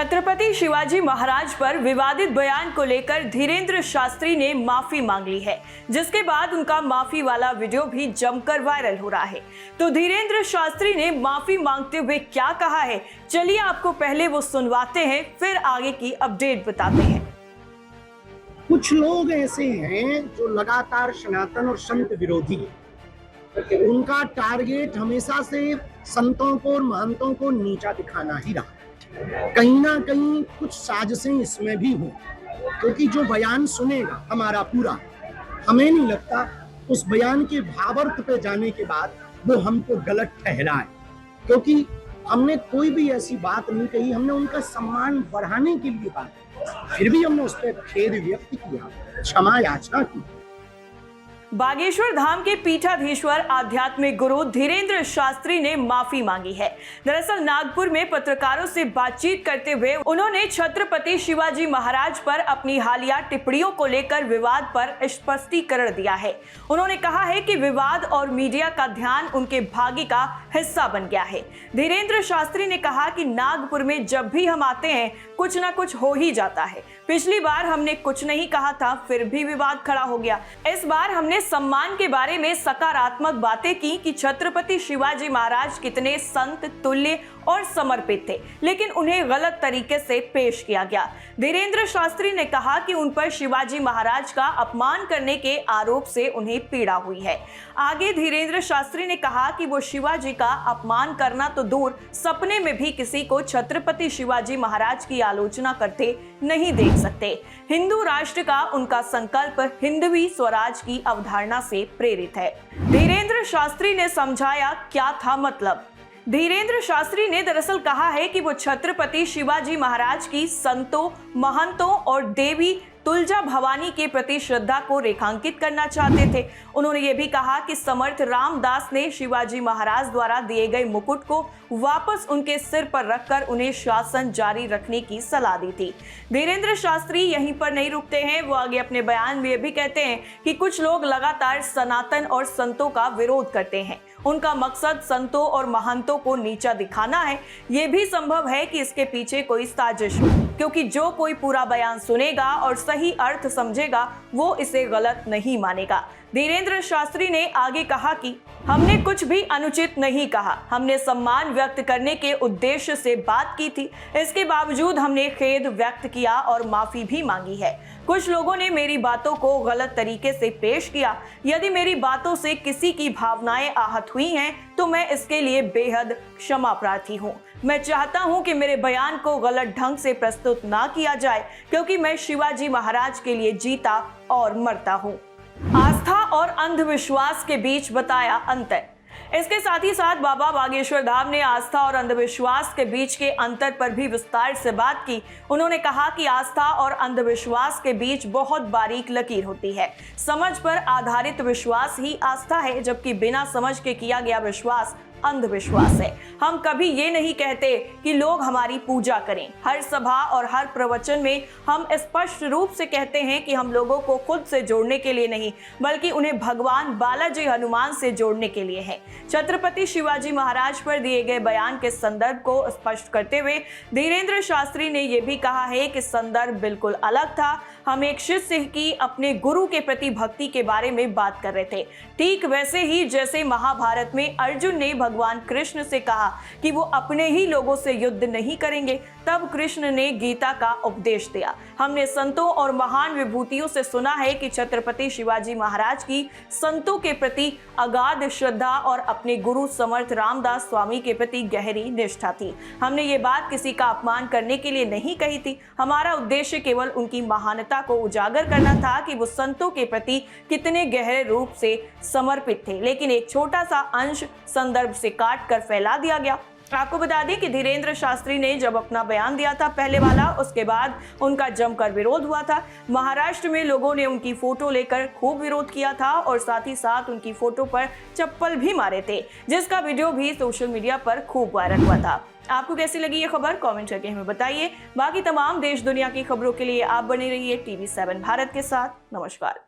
छत्रपति शिवाजी महाराज पर विवादित बयान को लेकर धीरेंद्र शास्त्री ने माफी मांग ली है, जिसके बाद उनका माफी वाला वीडियो भी जमकर वायरल हो रहा है। तो धीरेंद्र शास्त्री ने माफी मांगते हुए क्या कहा है, चलिए आपको पहले वो सुनवाते हैं, फिर आगे की अपडेट बताते हैं। कुछ लोग ऐसे हैं जो लगातार सनातन और संत विरोधी हैं। उनका टारगेट हमेशा से संतों को और महंतों को नीचा दिखाना ही रहा। कहीं ना कहीं कुछ साजिशें इसमें भी हों, क्योंकि जो बयान सुनेगा हमारा पूरा, हमें नहीं लगता उस बयान के भावार्थ पे जाने के बाद वो हमको गलत ठहराए, क्योंकि हमने कोई भी ऐसी बात नहीं कही। हमने उनका सम्मान बढ़ाने के लिए बात की, फिर भी हमने उस पर खेद व्यक्त किया, क्षमा याचना की। बागेश्वर धाम के पीठाधीश्वर आध्यात्मिक गुरु धीरेंद्र शास्त्री ने माफी मांगी है। दरअसल नागपुर में पत्रकारों से बातचीत करते हुए उन्होंने छत्रपति शिवाजी महाराज पर अपनी हालिया टिप्पणियों को लेकर विवाद पर स्पष्टीकरण दिया है। उन्होंने कहा है कि विवाद और मीडिया का ध्यान उनके भाग्य का हिस्सा बन गया है। धीरेंद्र शास्त्री ने कहा कि नागपुर में जब भी हम आते हैं कुछ ना कुछ हो ही जाता है। पिछली बार हमने कुछ नहीं कहा था, फिर भी विवाद खड़ा हो गया। इस बार हमने सम्मान के बारे में सकारात्मक बातें की कि छत्रपति शिवाजी महाराज कितने संत तुल्य और समर्पित थे, लेकिन उन्हें गलत तरीके से पेश किया गया। धीरेंद्र शास्त्री ने कहा कि उन पर शिवाजी महाराज का अपमान करने के आरोप से उन्हें पीड़ा हुई है। आगे धीरेंद्र शास्त्री ने कहा कि वो शिवाजी का अपमान करना तो दूर, सपने में भी किसी को छत्रपति शिवाजी महाराज की आलोचना करते नहीं देख सकते। हिंदू राष्ट्र का उनका संकल्प हिंदवी स्वराज की अवधारणा से प्रेरित है। धीरेंद्र शास्त्री ने समझाया क्या था मतलब। धीरेंद्र शास्त्री ने दरअसल कहा है कि वो छत्रपति शिवाजी महाराज की संतों, महंतों और देवी तुलजा भवानी के प्रति श्रद्धा को रेखांकित करना चाहते थे। उन्होंने ये भी कहा कि समर्थ रामदास ने शिवाजी महाराज द्वारा दिए गए मुकुट को वापस उनके सिर पर रखकर उन्हें शासन जारी रखने की सलाह दी थी। धीरेंद्र शास्त्री यहीं पर नहीं रुकते हैं, वो आगे अपने बयान में भी कहते हैं कि कुछ लोग लगातार सनातन और संतों का विरोध करते हैं। उनका मकसद संतों और महंतों को नीचा दिखाना है। ये भी संभव है कि इसके पीछे कोई साजिश हो, क्योंकि जो कोई पूरा बयान सुनेगा और सही अर्थ समझेगा वो इसे गलत नहीं मानेगा। धीरेंद्र शास्त्री ने आगे कहा कि हमने कुछ भी अनुचित नहीं कहा, हमने सम्मान व्यक्त करने के उद्देश्य से बात की थी। इसके बावजूद हमने खेद व्यक्त किया और माफी भी मांगी है। कुछ लोगों ने मेरी बातों को गलत तरीके से पेश किया। यदि मेरी बातों से किसी की भावनाएं आहत हुई हैं तो मैं इसके लिए बेहद क्षमा प्रार्थी हूँ। मैं चाहता हूँ कि मेरे बयान को गलत ढंग से प्रस्तुत ना किया जाए, क्योंकि मैं शिवाजी महाराज के लिए जीता और मरता हूँ। आस्था और अंधविश्वास के बीच बताया अंतर। इसके साथ ही साथ बाबा बागेश्वर धाम ने आस्था और अंधविश्वास के बीच के अंतर पर भी विस्तार से बात की। उन्होंने कहा कि आस्था और अंधविश्वास के बीच बहुत बारीक लकीर होती है। समझ पर आधारित विश्वास ही आस्था है, जबकि बिना समझ के किया गया विश्वास अंधविश्वास है। हम कभी ये नहीं कहते कि लोग हमारी पूजा करें। हर सभा और हर प्रवचन में हम स्पष्ट रूप से कहते हैं कि हम लोगों को खुद से जोड़ने के लिए नहीं, बल्कि उन्हें भगवान बालाजी हनुमान से जोड़ने के लिए है। छत्रपति शिवाजी महाराज पर दिए गए बयान के संदर्भ को स्पष्ट करते हुए धीरेंद्र शास्त्री ने यह भी कहा है कि संदर्भ बिल्कुल अलग था। हम एक शिष्य की अपने गुरु के प्रति भक्ति के बारे में बात कर रहे थे, ठीक वैसे ही जैसे महाभारत में अर्जुन ने भगवान कृष्ण से कहा कि वो अपने ही लोगों से युद्ध नहीं करेंगे, तब कृष्ण ने गीता का उपदेश दिया। हमने संतों और महान विभूतियों से सुना है कि छत्रपति शिवाजी महाराज की संतों के प्रति अगाध श्रद्धा और अपने गुरु समर्थ रामदास स्वामी के प्रति गहरी निष्ठा थी। हमने ये बात किसी का अपमान करने के लिए नहीं कही थी। हमारा उद्देश्य केवल उनकी महानता को उजागर करना था कि वो संतों के प्रति कितने गहरे रूप से समर्पित थे, लेकिन एक छोटा सा अंश संदर्भ से काट कर फैला दिया गया। आपको बता दें कि धीरेंद्र शास्त्री ने जब अपना बयान दिया था पहले वाला, उसके बाद उनका जमकर विरोध हुआ था। महाराष्ट्र में लोगों ने उनकी फोटो लेकर खूब विरोध किया था और साथ ही साथ उनकी फोटो पर चप्पल भी मारे थे, जिसका वीडियो भी सोशल मीडिया पर खूब वायरल हुआ था। आपको कैसी लगी ये खबर कमेंट करके हमें बताइए। बाकी तमाम देश दुनिया की खबरों के लिए आप बने रहिए TV7 भारत के साथ। नमस्कार।